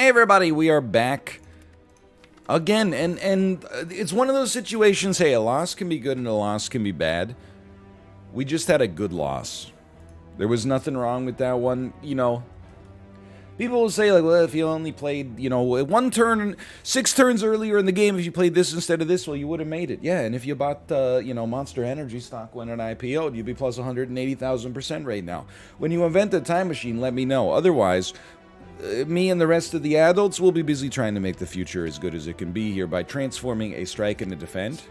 Hey everybody, we are back again, and it's one of those situations, hey, a loss can be good and a loss can be bad. We just had a good loss. There was nothing wrong with that one, you know. People will say, like, well, if you only played, you know, 1 turn, 6 turns earlier in the game, if you played this instead of this, well, you would have made it. Yeah, and if you bought, you know, Monster Energy stock when it IPO'd, you'd be plus 180,000% right now. When you invent a time machine, let me know. Otherwise, me and the rest of the adults will be busy trying to make the future as good as it can be here by transforming a strike and a defend.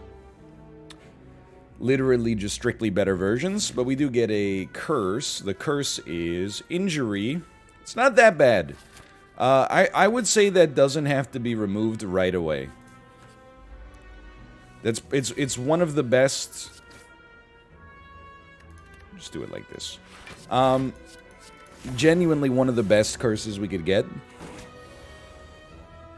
Literally just strictly better versions, but we do get a curse. The curse is injury. It's not that bad. I would say that doesn't have to be removed right away. It's one of the best. Just do it like this. Genuinely one of the best curses we could get.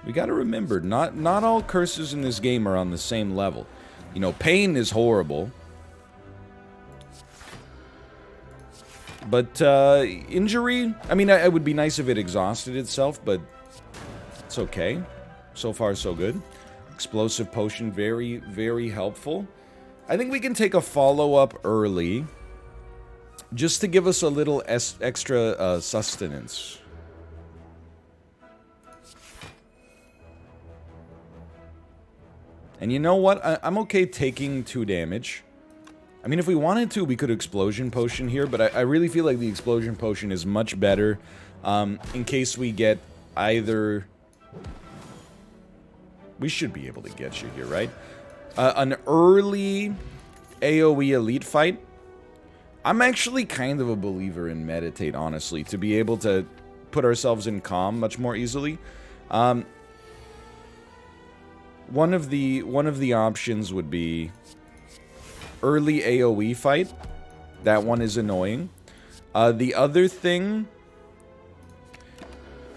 We gotta remember, not all curses in this game are on the same level. You know, pain is horrible. But, injury, I mean, it would be nice if it exhausted itself, but it's okay. So far, so good. Explosive potion, very, very helpful. I think we can take a follow-up early, just to give us a little extra sustenance. And you know what? I'm okay taking 2 damage. I mean, if we wanted to, we could Explosion Potion here, but I really feel like the Explosion Potion is much better in case we get either... We should be able to get you here, right? An early AoE Elite fight. I'm actually kind of a believer in Meditate, honestly, to be able to put ourselves in calm much more easily. One of the options would be early AoE fight. That one is annoying. The other thing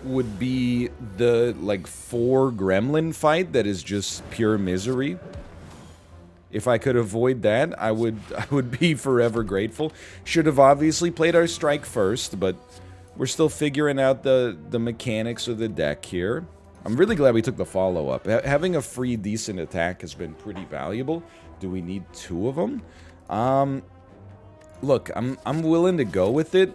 would be the, like, 4 gremlin fight that is just pure misery. If I could avoid that, I would be forever grateful. Should have obviously played our strike first, but we're still figuring out the mechanics of the deck here. I'm really glad we took the follow-up. Having a free decent attack has been pretty valuable. Do we need 2 of them? Look, I'm willing to go with it,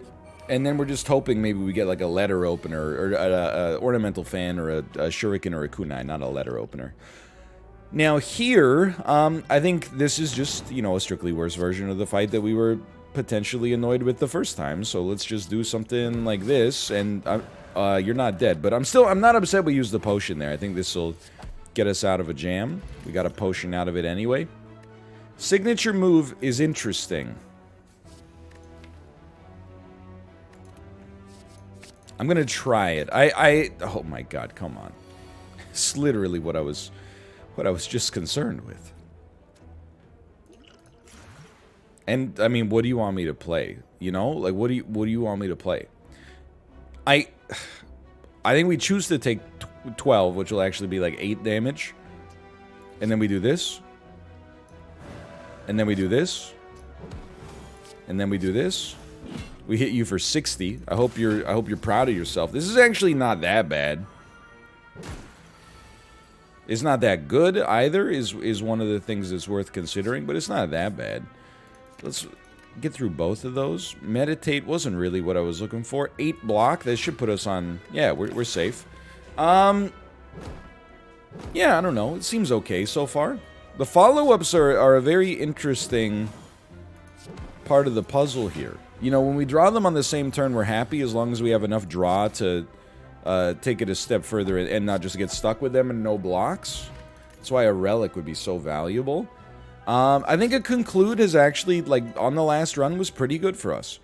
and then we're just hoping maybe we get like a letter opener, or a ornamental fan, or a shuriken, or a kunai, not a letter opener. Now here, I think this is just, you know, a strictly worse version of the fight that we were potentially annoyed with the first time, so let's just do something like this, and you're not dead, but I'm not upset we used the potion there. I think this will get us out of a jam. We got a potion out of it anyway. Signature move is interesting. I'm gonna try it. Oh my god, come on. It's literally what I was just concerned with. And I mean, what do you want me to play? You know, like what do you want me to play? I think we choose to take 12, which will actually be like 8 damage. And then we do this. And then we do this. And then we do this. We hit you for 60. I hope you're proud of yourself. This is actually not that bad. It's not that good either, is one of the things that's worth considering, but it's not that bad. Let's get through both of those. Meditate wasn't really what I was looking for. 8 block, that should put us on... Yeah, we're safe. Yeah, I don't know. It seems okay so far. The follow-ups are a very interesting part of the puzzle here. You know, when we draw them on the same turn, we're happy as long as we have enough draw to take it a step further and not just get stuck with them and no blocks. That's why a relic would be so valuable. I think a conclude has actually, like, on the last run was pretty good for us.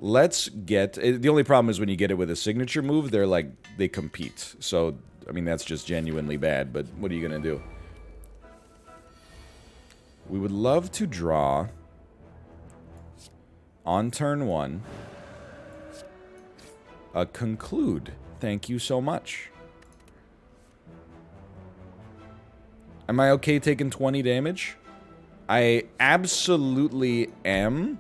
Let's get... The only problem is when you get it with a signature move, they're like, they compete. So, I mean, that's just genuinely bad, but what are you gonna do? We would love to draw on turn 1 a conclude. Thank you so much. Am I okay taking 20 damage? I absolutely am.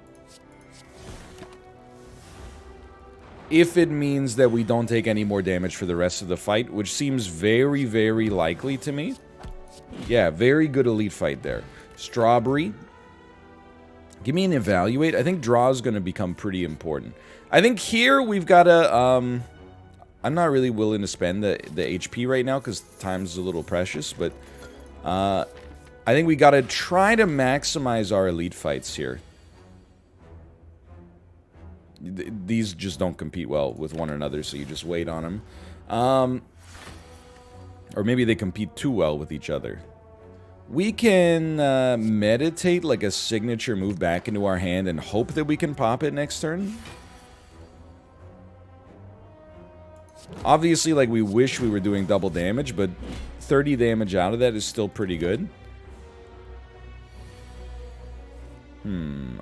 if it means that we don't take any more damage for the rest of the fight, which seems very, very likely to me. Yeah, very good elite fight there. Strawberry. Give me an evaluate. I think draw is going to become pretty important. I think here we've got to... I'm not really willing to spend the HP right now because time's a little precious, but... I think we got to try to maximize our elite fights here. These just don't compete well with one another, so you just wait on them. Or maybe they compete too well with each other. We can meditate like a signature move back into our hand and hope that we can pop it next turn. Obviously, like, we wish we were doing double damage, but 30 damage out of that is still pretty good.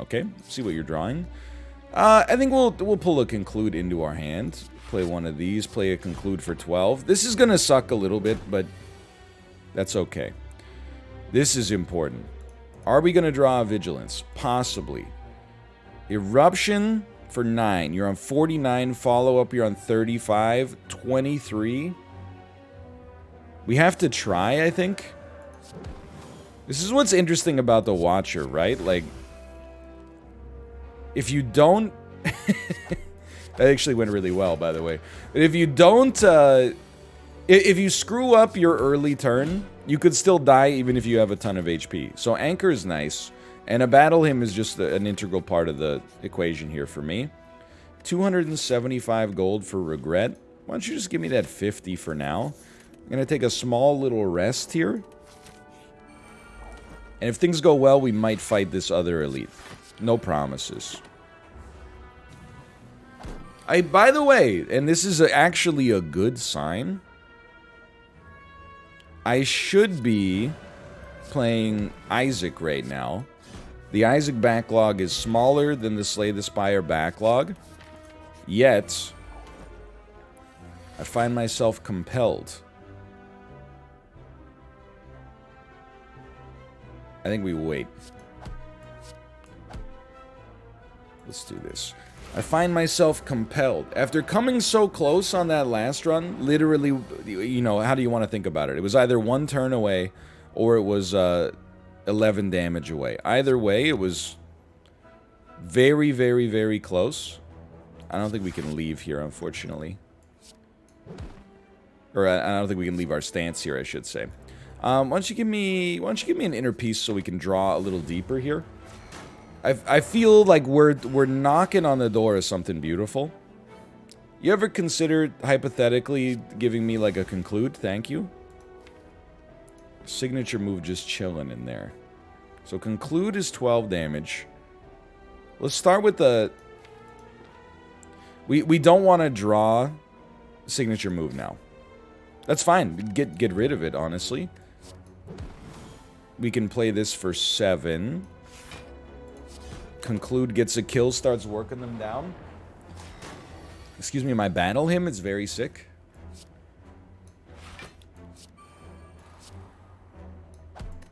Okay. See what you're drawing. I think we'll pull a conclude into our hand. Play one of these. Play a conclude for 12. This is gonna suck a little bit, but that's okay. This is important. Are we gonna draw a vigilance? Possibly. Eruption for 9. You're on 49. Follow up, you're on 35. 23. We have to try, I think. This is what's interesting about the Watcher, right? Like, if you don't... That actually went really well, by the way. But if you don't... if you screw up your early turn, you could still die even if you have a ton of HP. So Anchor is nice. And a Battle Hymn is just an integral part of the equation here for me. 275 gold for Regret. Why don't you just give me that 50 for now? I'm going to take a small little rest here. And if things go well, we might fight this other elite. No promises. By the way, and this is actually a good sign, I should be playing Isaac right now. The Isaac backlog is smaller than the Slay the Spire backlog, yet I find myself compelled. I think we wait. Let's do this. I find myself compelled. After coming so close on that last run, literally, you know, how do you want to think about it? It was either one turn away, or it was 11 damage away. Either way, it was very, very, very close. I don't think we can leave here, unfortunately. Or I don't think we can leave our stance here, I should say. Why don't you give me an inner piece so we can draw a little deeper here? I feel like we're knocking on the door of something beautiful. You ever considered hypothetically giving me like a conclude? Thank you. Signature move just chilling in there. So conclude is 12 damage. Let's start with the... We don't want to draw signature move now. That's fine. Get rid of it, honestly. We can play this for 7. Conclude gets a kill, starts working them down. Excuse me, my Battle Hymn is very sick.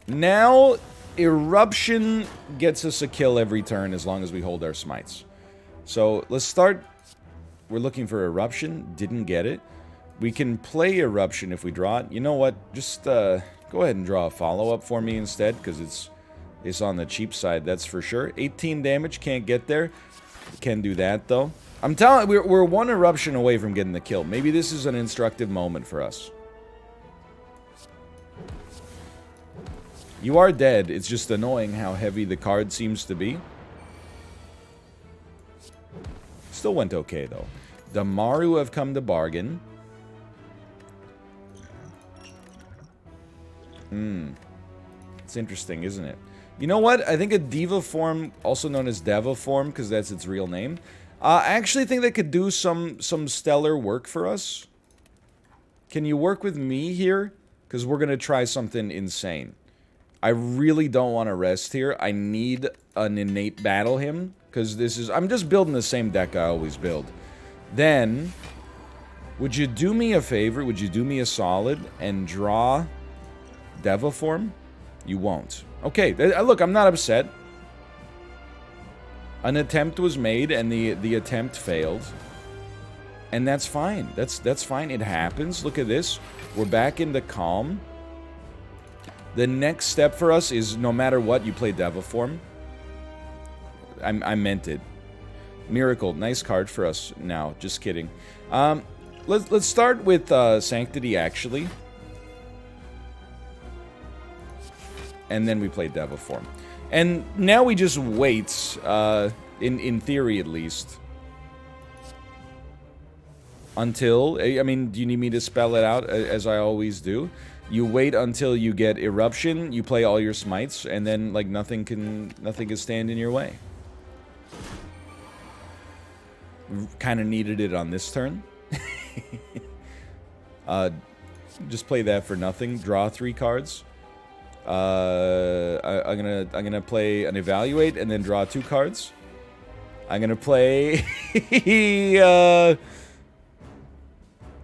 Now, Eruption gets us a kill every turn as long as we hold our smites. So, let's start. We're looking for Eruption. Didn't get it. We can play Eruption if we draw it. You know what? Just go ahead and draw a follow-up for me instead, because it's on the cheap side, that's for sure. 18 damage, can't get there. Can do that, though. I'm telling you, we're one Eruption away from getting the kill. Maybe this is an instructive moment for us. You are dead. It's just annoying how heavy the card seems to be. Still went okay, though. The Maru have come to bargain. It's interesting, isn't it? You know what? I think a Diva form, also known as Deva form, because that's its real name, I actually think that could do some stellar work for us. Can you work with me here? Because we're going to try something insane. I really don't want to rest here. I need an innate Battle Hymn, because this is... I'm just building the same deck I always build. Then, would you do me a favor? Would you do me a solid and draw Deva form? You won't. Okay, look, I'm not upset. An attempt was made, and the attempt failed. And that's fine. That's fine. It happens. Look at this. We're back into calm. The next step for us is no matter what, you play Devil Form. I meant it. Miracle. Nice card for us now. Just kidding. Let's start with Sanctity, actually. And then we play Devil Form. And now we just wait, in theory at least. Until, I mean, do you need me to spell it out, as I always do? You wait until you get Eruption, you play all your smites, and then, like, nothing can stand in your way. Kind of needed it on this turn. Just play that for nothing. Draw 3 cards. I'm gonna play an Evaluate and then draw 2 cards. I'm gonna play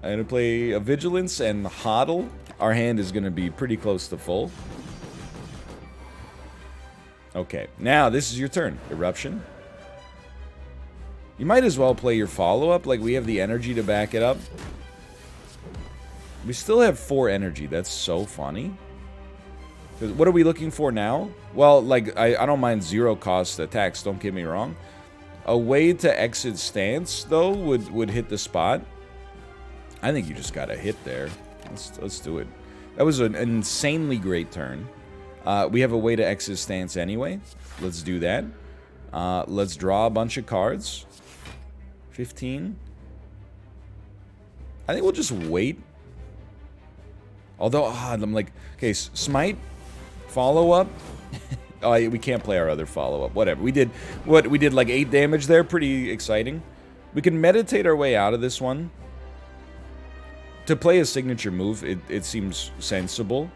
I'm gonna play a Vigilance and Hodl. Our hand is gonna be pretty close to full. Okay, now this is your turn. Eruption. You might as well play your follow-up, like we have the energy to back it up. We still have 4 energy, that's so funny. What are we looking for now? Well, like, I don't mind 0 cost attacks, don't get me wrong. A way to exit stance, though, would hit the spot. I think you just got a hit there. Let's do it. That was an insanely great turn. We have a way to exit stance anyway. Let's do that. Let's draw a bunch of cards. 15. I think we'll just wait. Although, I'm like, okay, Smite, follow-up. Oh, we can't play our other follow-up. Whatever. We did like 8 damage there. Pretty exciting. We can meditate our way out of this one. To play a signature move, it seems sensible.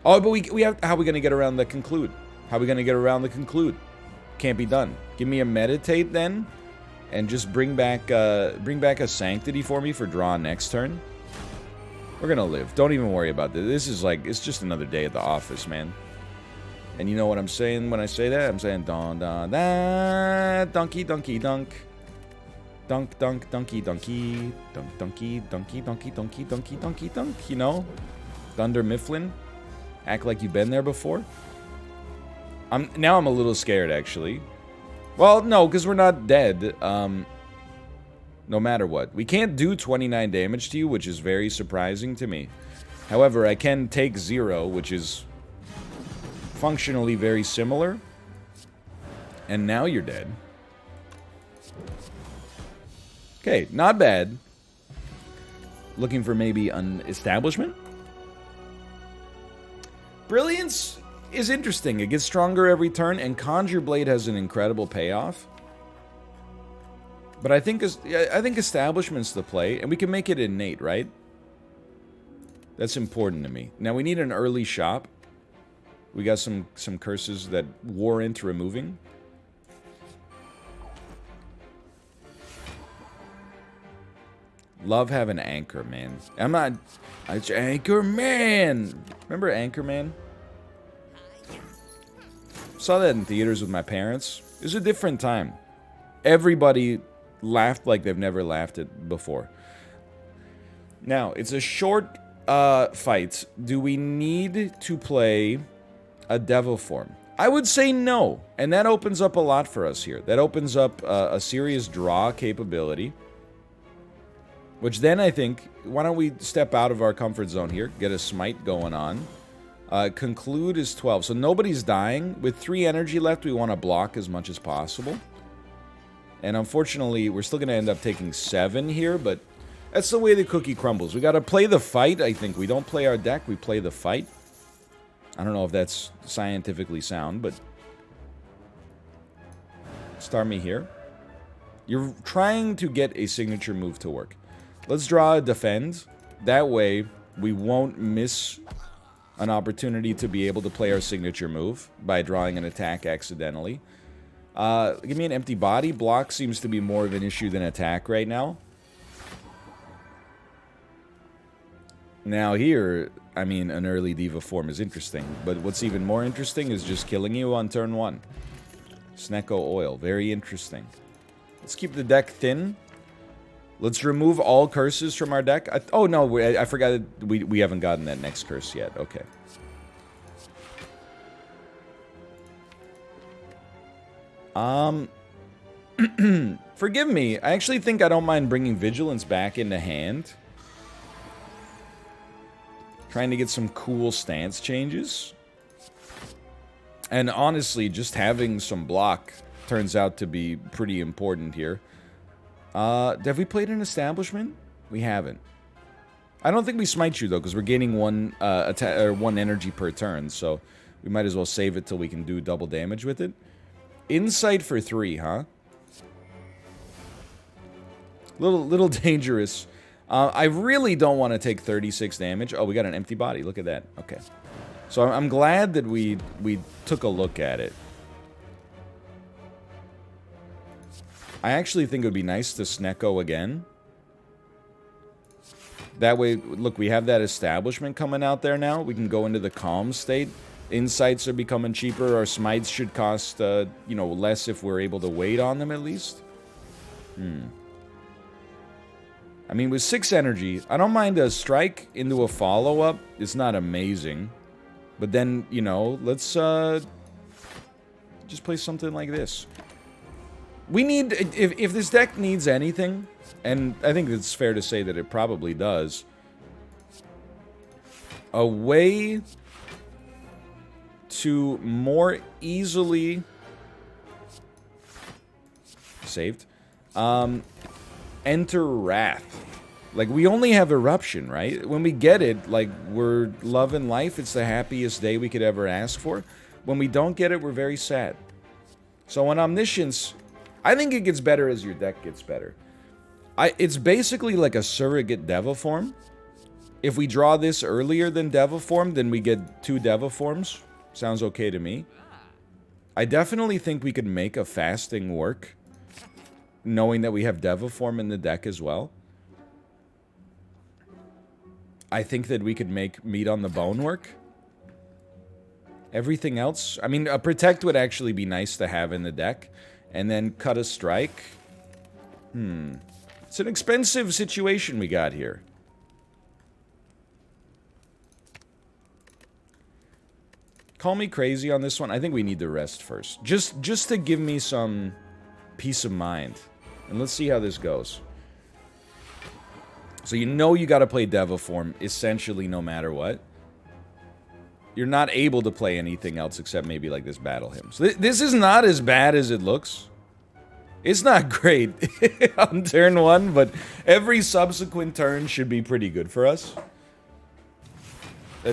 Oh, but we have... How are we going to get around the conclude? How are we going to get around the conclude? Can't be done. Give me a meditate then. And just bring back a Sanctity for me for draw next turn. We're going to live. Don't even worry about this. This is like... It's just another day at the office, man. And you know what I'm saying when I say that? I'm saying don da da donkey donkey dunk. Dunk dunk donkey donkey dunk donkey donkey donkey donkey donkey donkey dunk, you know? Thunder Mifflin. Act like you've been there before. Now I'm a little scared actually. Well, no, because we're not dead. No matter what. We can't do 29 damage to you, which is very surprising to me. However, I can take 0, which is functionally very similar. And now you're dead. Okay, not bad. Looking for maybe an establishment? Brilliance is interesting. It gets stronger every turn, and Conjure Blade has an incredible payoff. But I think establishment's the play, and we can make it innate, right? That's important to me. Now we need an early shop. We got some curses that warrant removing. Love having Anchor, man. It's Anchor Man. Remember Anchor Man? Saw that in theaters with my parents. It was a different time. Everybody laughed like they've never laughed it before. Now, it's a short fight. Do we need to play a Devil Form? I would say no. And that opens up a lot for us here. That opens up a serious draw capability. Which then I think, why don't we step out of our comfort zone here, get a Smite going on. Conclude is 12, so nobody's dying. With 3 energy left, we want to block as much as possible. And unfortunately, we're still going to end up taking 7 here, but that's the way the cookie crumbles. We got to play the fight, I think. We don't play our deck, we play the fight. I don't know if that's scientifically sound, but... Start me here. You're trying to get a signature move to work. Let's draw a defend. That way, we won't miss an opportunity to be able to play our signature move by drawing an attack accidentally. Give me an empty body. Block seems to be more of an issue than attack right now. Now here, I mean, an early Diva form is interesting. But what's even more interesting is just killing you on turn 1. Snecko Oil. Very interesting. Let's keep the deck thin. Let's remove all curses from our deck. Oh, no, I forgot that we haven't gotten that next curse yet. Okay. Forgive me. I actually think I don't mind bringing Vigilance back into hand. Trying to get some cool stance changes. And honestly, just having some block turns out to be pretty important here. Have we played an Establishment? We haven't. I don't think we smite you, though, because we're gaining one energy per turn, so we might as well save it till we can do double damage with it. Insight for 3, huh? Little dangerous. I really don't want to take 36 damage. Oh, we got an empty body. Look at that. Okay. So I'm glad that we took a look at it. I actually think it would be nice to Snecko again. That way, look, we have that Establishment coming out there now. We can go into the calm state. Insights are becoming cheaper. Our smites should cost, you know, less if we're able to wait on them at least. I mean, with 6 energy, I don't mind a strike into a follow-up. It's not amazing. But then, you know, let's just play something like this. We need, if this deck needs anything, and I think it's fair to say that it probably does, a way to more easily saved enter Wrath. Like, we only have Eruption, right? When we get it, like, we're loving life. It's the happiest day we could ever ask for. When we don't get it, we're very sad. So on Omniscience, I think it gets better as your deck gets better. It's basically like a surrogate Deviform. If we draw this earlier than Deviform, then we get 2 Deviforms. Sounds okay to me. I definitely think we could make a fasting work, knowing that we have Deviform in the deck as well. I think that we could make Meat on the Bone work. Everything else, I mean, a Protect would actually be nice to have in the deck. And then cut a strike. It's an expensive situation we got here. Call me crazy on this one. I think we need to rest first. Just to give me some peace of mind. And let's see how this goes. So you know you gotta play Deviform, essentially no matter what. You're not able to play anything else except maybe like this Battle Hymn. So this is not as bad as it looks. It's not great on turn 1, but every subsequent turn should be pretty good for us.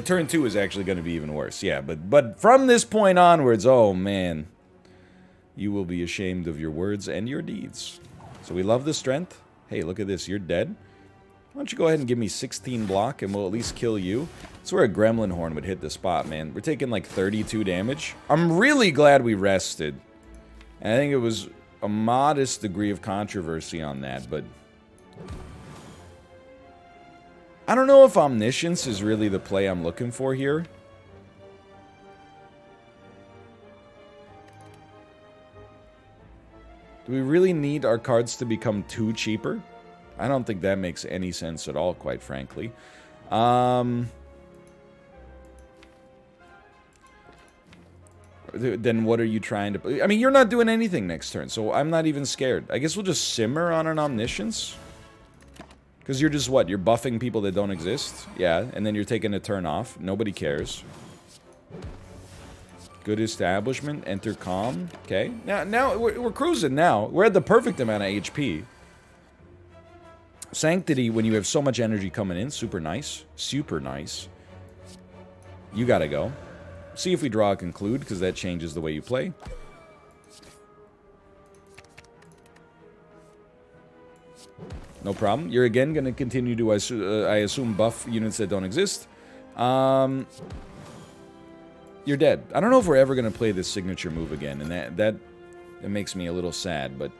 Turn 2 is actually going to be even worse, yeah. But from this point onwards, oh man. You will be ashamed of your words and your deeds. So we love the strength. Hey, look at this, you're dead. Why don't you go ahead and give me 16 block and we'll at least kill you. That's where a Gremlin Horn would hit the spot, man. We're taking like 32 damage. I'm really glad we rested. And I think it was a modest degree of controversy on that, but I don't know if Omniscience is really the play I'm looking for here. Do we really need our cards to become 2 cheaper? I don't think that makes any sense at all, quite frankly. Then what are you trying to... I mean, you're not doing anything next turn, so I'm not even scared. I guess we'll just simmer on an Omniscience. Because you're just what? You're buffing people that don't exist? Yeah, and then you're taking a turn off. Nobody cares. Good Establishment. Enter Calm. Okay. Now we're cruising now. We're at the perfect amount of HP. Sanctity, when you have so much energy coming in, super nice. Super nice. You gotta go. See if we draw a Conclude, because that changes the way you play. No problem. You're again going to continue to, I assume, buff units that don't exist. You're dead. I don't know if we're ever going to play this signature move again, and that makes me a little sad, but...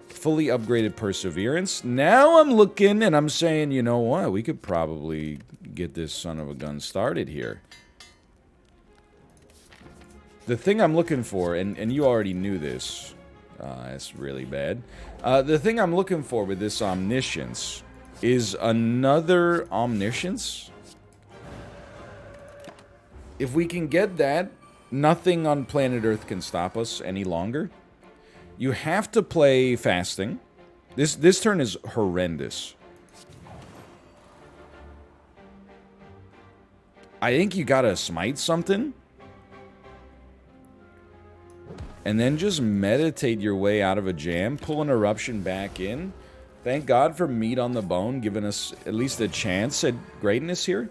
Fully upgraded Perseverance. Now I'm looking and I'm saying, you know what? We could probably get this son of a gun started here. The thing I'm looking for, and you already knew this, That's really bad. The thing I'm looking for with this Omniscience is another Omniscience. If we can get that, nothing on planet Earth can stop us any longer. You have to play Fasting. This turn is horrendous. I think you gotta smite something. And then just meditate your way out of a jam. Pull an Eruption back in. Thank God for meat on the bone, giving us at least a chance at greatness here.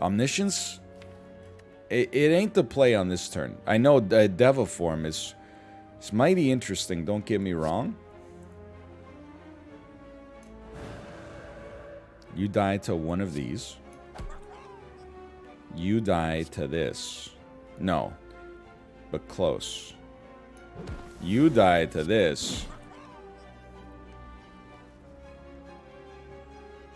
Omniscience? It ain't the play on this turn. I know Deviform is mighty interesting, don't get me wrong. You die to one of these. You die to this. No. But close. You die to this.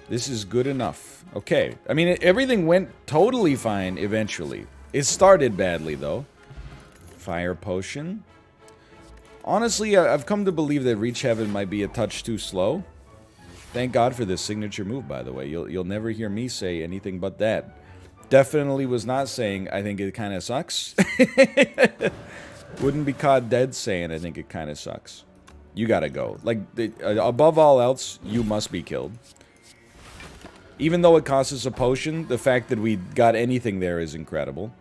This is good enough. Okay. I mean, everything went totally fine eventually. It started badly, though. Fire Potion. Honestly, I've come to believe that Reach Heaven might be a touch too slow. Thank God for this signature move, by the way. You'll never hear me say anything but that. Definitely was not saying, I think it kind of sucks. Wouldn't be caught dead saying, I think it kind of sucks. You gotta go. Like, above all else, you must be killed. Even though it costs us a potion, the fact that we got anything there is incredible.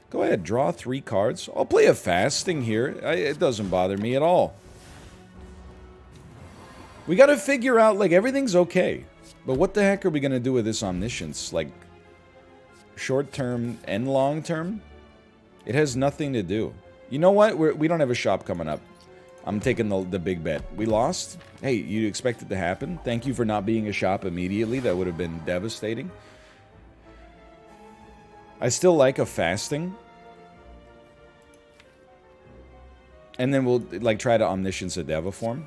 Go ahead, draw 3 cards. I'll play a Fasting here. It doesn't bother me at all. We gotta figure out, like, everything's okay. But what the heck are we gonna do with this Omniscience? Like, short-term and long-term? It has nothing to do. You know what? We don't have a shop coming up. I'm taking the big bet. We lost? Hey, you expect it to happen? Thank you for not being a shop immediately. That would have been devastating. I still like a Fasting. And then we'll, like, try to Omniscience a Deviform.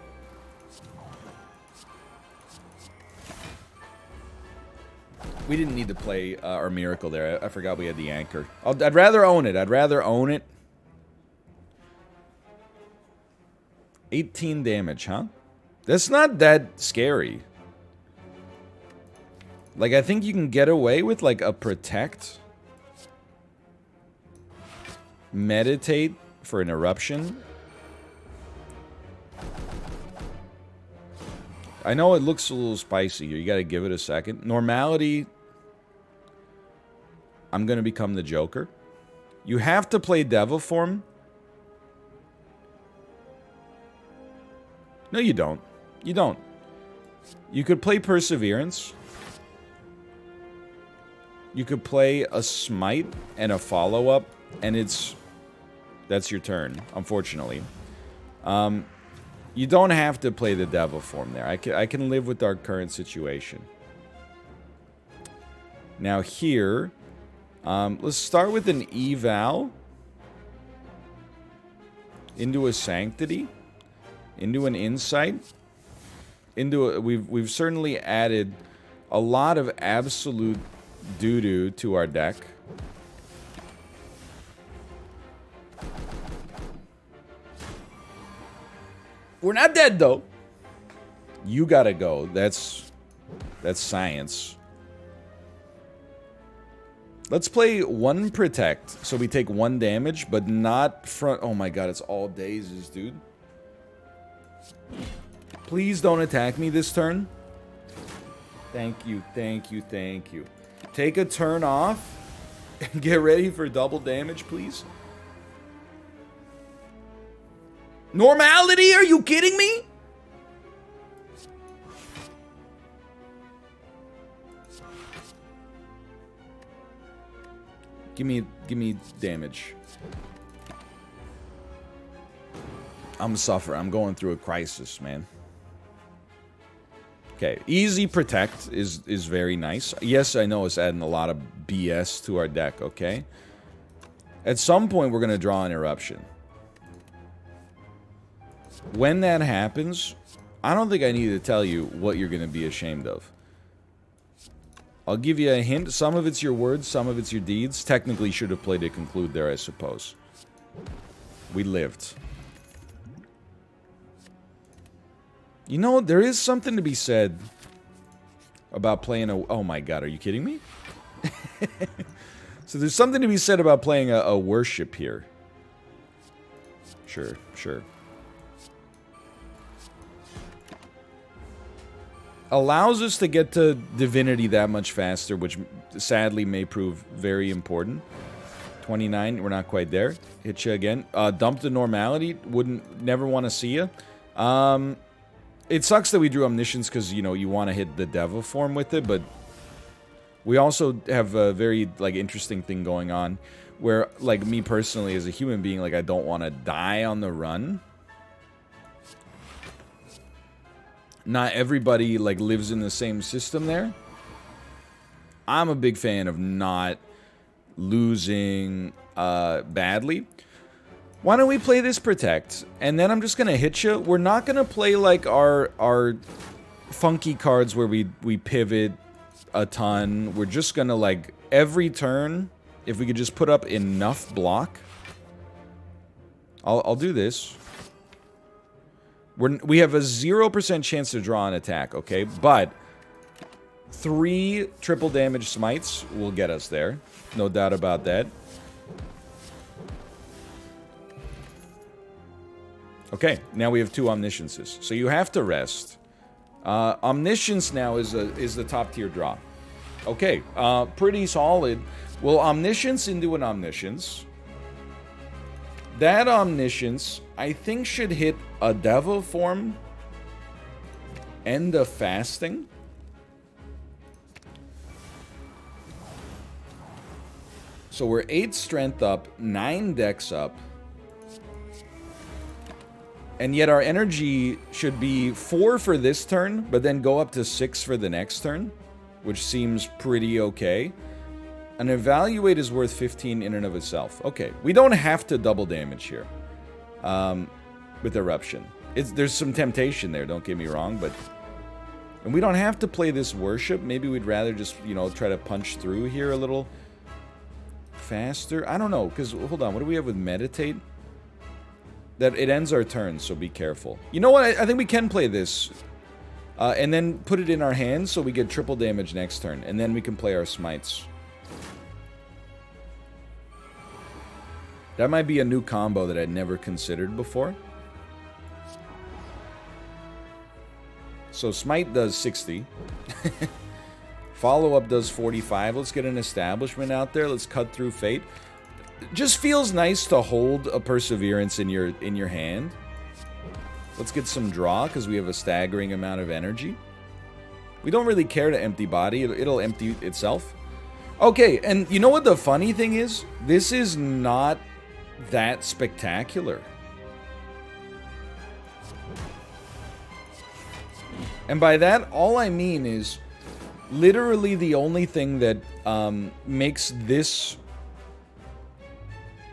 We didn't need to play our Miracle there. I forgot we had the Anchor. I'd rather own it. I'd rather own it. 18 damage, huh? That's not that scary. Like, I think you can get away with, like, a Protect. Meditate for an Eruption. I know it looks a little spicy here. You gotta give it a second. Normality. I'm gonna become the Joker. You have to play Deviform. No, you don't. You don't. You could play Perseverance. You could play a Smite and a follow-up, and that's your turn, unfortunately. You don't have to play the Deviform there. I can live with our current situation. Now here, let's start with an Eval. Into a Sanctity. Into an Insight. We've certainly added a lot of absolute doo-doo to our deck. We're not dead, though. You gotta go. That's science. Let's play 1 Protect, so we take 1 damage, but not front... Oh my god, it's all dazes, dude. Please don't attack me this turn. Thank you, thank you, thank you. Take a turn off. And get ready for double damage, please. Normality? Are you kidding me? Give me damage. I'm suffering. I'm going through a crisis, man. Okay, easy Protect is very nice. Yes, I know it's adding a lot of BS to our deck, okay? At some point, we're going to draw an Eruption. When that happens, I don't think I need to tell you what you're going to be ashamed of. I'll give you a hint. Some of it's your words, some of it's your deeds. Technically should have played a Conclude there, I suppose. We lived. You know, there is something to be said about playing a... Oh my god, are you kidding me? So there's something to be said about playing a worship here. Sure, sure. Allows us to get to divinity that much faster, which sadly may prove very important. 29, we're not quite there. Hit you again. Dump the normality, never want to see you. It sucks that we drew Omniscience because, you know, you want to hit the Devil form with it, but we also have a very, like, interesting thing going on where, like, me personally as a human being, like, I don't want to die on the run. Not everybody, like, lives in the same system there. I'm a big fan of not losing badly. Why don't we play this Protect? And then I'm just going to hit you. We're not going to play, like, our funky cards where we pivot a ton. We're just going to, like, every turn, if we could just put up enough block. I'll do this. We have a 0% chance to draw an attack, okay? But 3 triple damage smites will get us there. No doubt about that. Okay, now we have 2 Omnisciences. So you have to rest. Omniscience now is the top tier draw. Okay, pretty solid. We'll Omniscience into an Omniscience. That Omniscience, I think, should hit a Devil form and a Fasting. So we're 8 strength up, 9 dex up. And yet our energy should be 4 for this turn, but then go up to 6 for the next turn, which seems pretty okay. An Evaluate is worth 15 in and of itself. Okay, we don't have to double damage here with Eruption. There's some temptation there, don't get me wrong, but... And we don't have to play this Worship. Maybe we'd rather just, you know, try to punch through here a little faster. I don't know, because, hold on, what do we have with Meditate? That it ends our turn, so be careful. You know what? I think we can play this. And then put it in our hands so we get triple damage next turn. And then we can play our smites. That might be a new combo that I'd never considered before. So smite does 60. Follow-up does 45. Let's get an establishment out there. Let's cut through fate. Just feels nice to hold a Perseverance in your hand. Let's get some draw, because we have a staggering amount of energy. We don't really care to empty body. It'll empty itself. Okay, and you know what the funny thing is? This is not that spectacular. And by that, all I mean is literally the only thing that makes this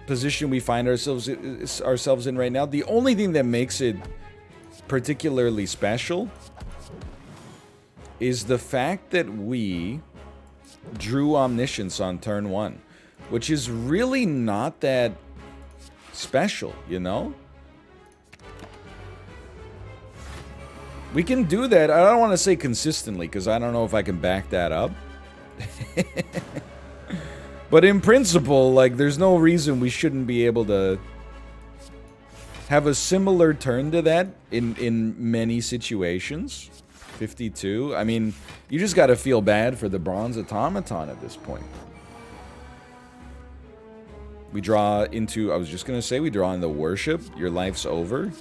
position we find ourselves in right now, the only thing that makes it particularly special is the fact that we drew Omniscience on turn 1, which is really not that special, you know? We can do that. I don't want to say consistently, because I don't know if I can back that up. But in principle, like, there's no reason we shouldn't be able to have a similar turn to that in many situations. 52. I mean, you just got to feel bad for the Bronze Automaton at this point. We draw into, I was just going to say, we draw into Worship. Your life's over.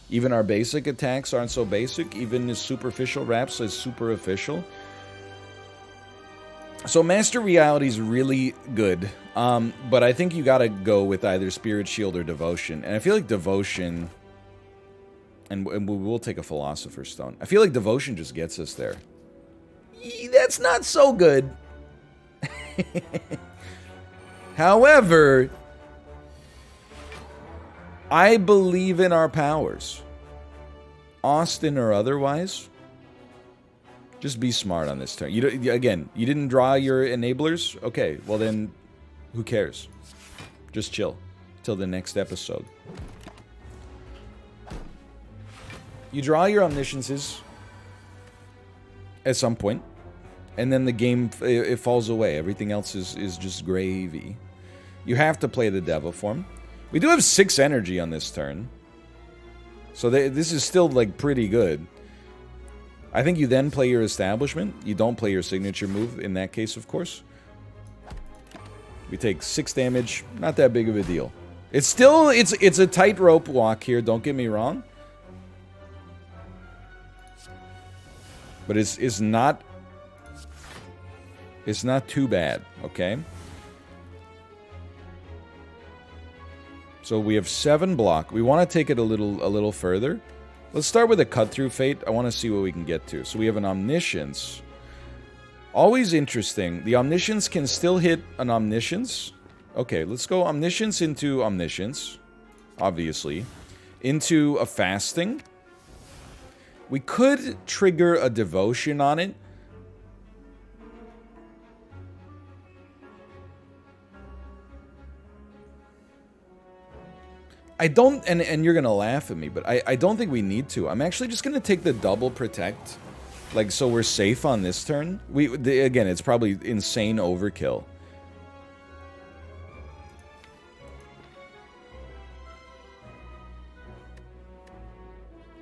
Even our basic attacks aren't so basic. Even his superficial rap says super official. So Master Reality is really good, but I think you gotta go with either Spirit Shield or Devotion. And I feel like Devotion, and we will take a Philosopher's Stone. I feel like Devotion just gets us there. That's not so good. However, I believe in our powers. Austin or otherwise. Just be smart on this turn. Again, you didn't draw your enablers? Okay, well then, who cares? Just chill. till the next episode. You draw your Omnisciences at some point, and then the game, it falls away. Everything else is just gravy. You have to play the Devil form. We do have 6 energy on this turn. So this is still, like, pretty good. I think you then play your Establishment. You don't play your signature move in that case, of course. We take 6 damage. Not that big of a deal. It's still, it's a tightrope walk here, don't get me wrong. But it's not too bad, okay? So we have 7 block. We want to take it a little further. Let's start with a cut-through fate. I want to see what we can get to. So we have an Omniscience. Always interesting. The Omniscience can still hit an Omniscience. Okay, let's go Omniscience into Omniscience. Obviously. Into a Fasting. We could trigger a Devotion on it. I don't, and you're gonna laugh at me, but I don't think we need to. I'm actually just gonna take the double protect, like, so we're safe on this turn. Again, it's probably insane overkill.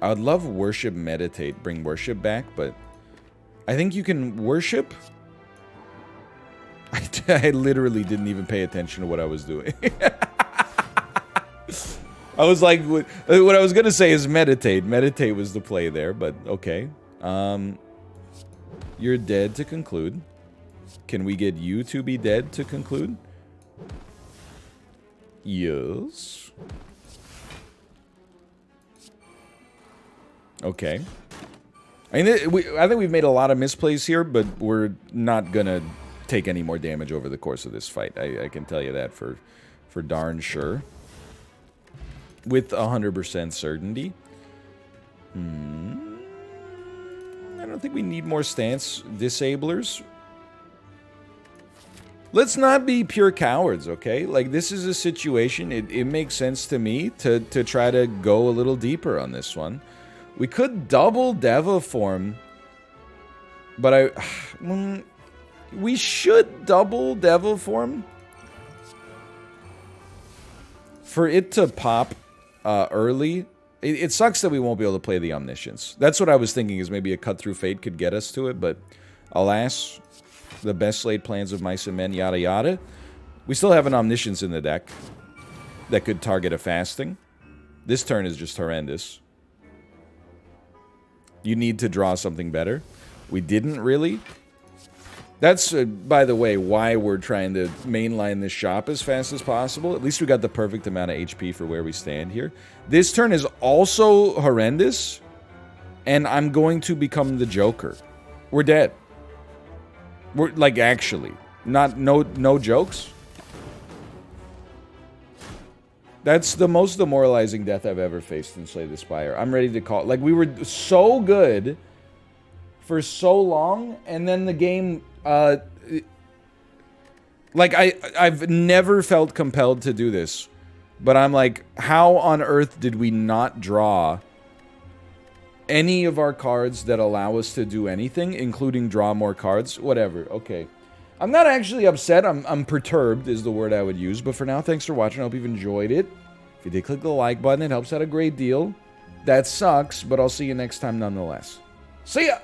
I would love Worship Meditate, bring Worship back, but I think you can Worship. I literally didn't even pay attention to what I was doing. I was like, what I was gonna say is meditate. Meditate was the play there, but okay. You're dead to conclude. Can we get you to be dead to conclude? Yes. Okay. I mean, I think we've made a lot of misplays here, but we're not gonna take any more damage over the course of this fight. I can tell you that for darn sure. With 100% certainty. I don't think we need more stance disablers. Let's not be pure cowards, okay? Like, this is a situation, it makes sense to me to try to go a little deeper on this one. We could double Deva form, but we should double Deva form for it to pop early. It sucks that we won't be able to play the Omniscience. That's what I was thinking, is maybe a cut-through fate could get us to it, but alas, the best laid plans of mice and men, yada yada. We still have an Omniscience in the deck that could target a Fasting. This turn is just horrendous. You need to draw something better. We didn't really. That's, by the way, why we're trying to mainline this shop as fast as possible. At least we got the perfect amount of HP for where we stand here. This turn is also horrendous, and I'm going to become the Joker. We're dead. We're, like, actually. No jokes. That's the most demoralizing death I've ever faced in Slay the Spire. I'm ready to call it. Like, we were so good for so long, and then the game... like, I've never felt compelled to do this, but I'm like, how on earth did we not draw any of our cards that allow us to do anything, including draw more cards? Whatever, okay. I'm not actually upset, I'm perturbed is the word I would use, but for now, thanks for watching, I hope you've enjoyed it. If you did, click the like button, it helps out a great deal. That sucks, but I'll see you next time nonetheless. See ya!